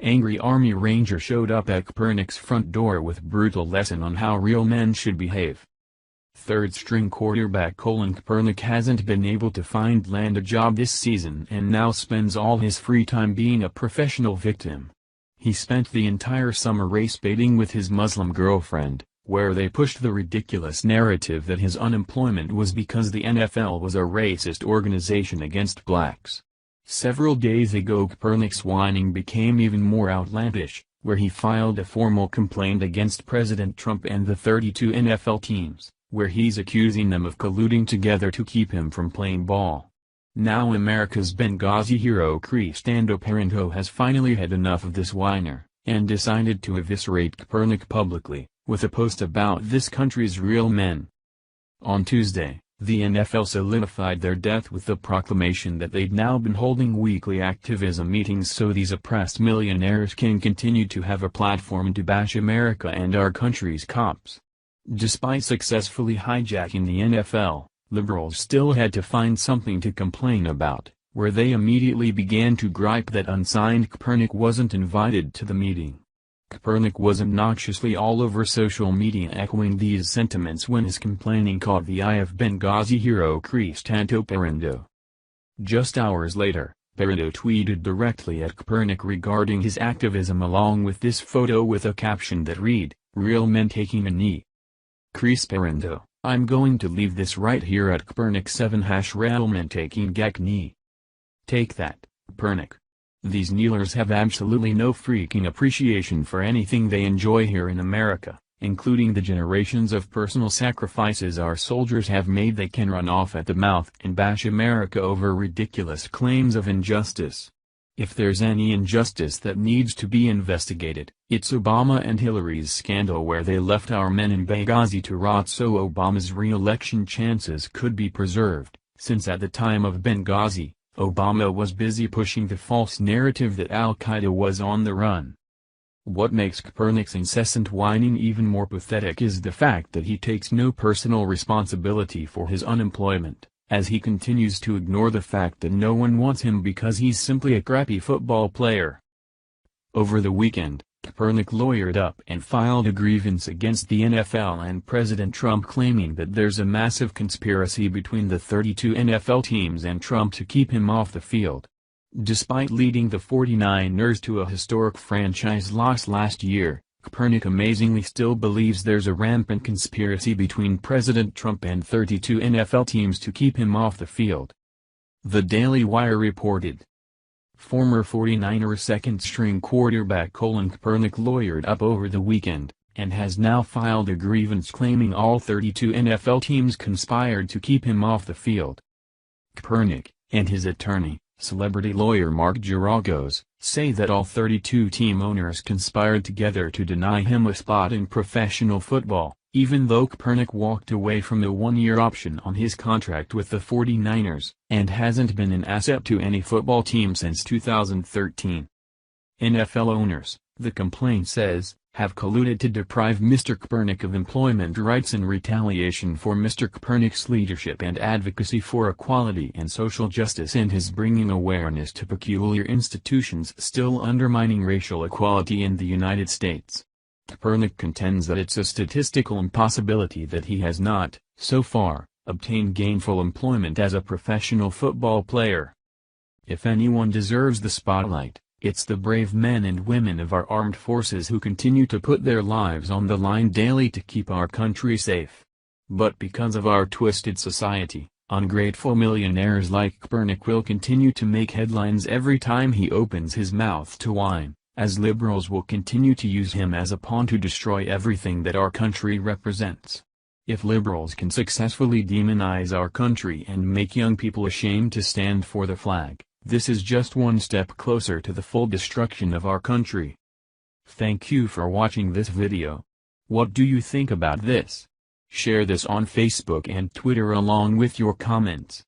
Angry Army Ranger showed up at Kaepernick's front door with brutal lesson on how real men should behave. Third-string quarterback Colin Kaepernick hasn't been able to land a job this season and now spends all his free time being a professional victim. He spent the entire summer race baiting with his Muslim girlfriend, where they pushed the ridiculous narrative that his unemployment was because the NFL was a racist organization against blacks. Several days ago Kaepernick's whining became even more outlandish, where he filed a formal complaint against President Trump and the 32 NFL teams, where he's accusing them of colluding together to keep him from playing ball. Now America's Benghazi hero Cristiano Ronaldo has finally had enough of this whiner, and decided to eviscerate Kaepernick publicly, with a post about this country's real men. On Tuesday, the NFL solidified their death with the proclamation that they'd now been holding weekly activism meetings so these oppressed millionaires can continue to have a platform to bash America and our country's cops. Despite successfully hijacking the NFL, liberals still had to find something to complain about, where they immediately began to gripe that unsigned Kaepernick wasn't invited to the meeting. Kaepernick was obnoxiously all over social media echoing these sentiments when his complaining caught the eye of Benghazi hero Cristiano Ronaldo. Just hours later, Ronaldo tweeted directly at Kaepernick regarding his activism along with this photo with a caption that read, "Real men taking a knee. Cristiano, I'm going to leave this right here at Kaepernick 7 # real men taking a knee. Take that, Kaepernick. These kneelers have absolutely no freaking appreciation for anything they enjoy here in America, including the generations of personal sacrifices our soldiers have made. They can run off at the mouth and bash America over ridiculous claims of injustice. If there's any injustice that needs to be investigated, it's Obama and Hillary's scandal where they left our men in Benghazi to rot so Obama's re-election chances could be preserved, since at the time of Benghazi, Obama was busy pushing the false narrative that Al-Qaeda was on the run." What makes Kaepernick's incessant whining even more pathetic is the fact that he takes no personal responsibility for his unemployment, as he continues to ignore the fact that no one wants him because he's simply a crappy football player. Over the weekend, Kaepernick lawyered up and filed a grievance against the NFL and President Trump, claiming that there's a massive conspiracy between the 32 NFL teams and Trump to keep him off the field. Despite leading the 49ers to a historic franchise loss last year, Kaepernick amazingly still believes there's a rampant conspiracy between President Trump and 32 NFL teams to keep him off the field. The Daily Wire reported. Former 49ers second-string quarterback Colin Kaepernick lawyered up over the weekend, and has now filed a grievance claiming all 32 NFL teams conspired to keep him off the field. Kaepernick, and his attorney, celebrity lawyer Mark Geragos, say that all 32 team owners conspired together to deny him a spot in professional football, even though Kaepernick walked away from the one-year option on his contract with the 49ers, and hasn't been an asset to any football team since 2013. NFL owners, the complaint says, have colluded to deprive Mr. Kaepernick of employment rights in retaliation for Mr. Kaepernick's leadership and advocacy for equality and social justice and his bringing awareness to peculiar institutions still undermining racial equality in the United States. Kaepernick contends that it's a statistical impossibility that he has not, so far, obtained gainful employment as a professional football player. If anyone deserves the spotlight, it's the brave men and women of our armed forces who continue to put their lives on the line daily to keep our country safe. But because of our twisted society, ungrateful millionaires like Kaepernick will continue to make headlines every time he opens his mouth to whine, as liberals will continue to use him as a pawn to destroy everything that our country represents. If liberals can successfully demonize our country and make young people ashamed to stand for the flag, this is just one step closer to the full destruction of our country. Thank you for watching this video. What do you think about this? Share this on Facebook and Twitter along with your comments.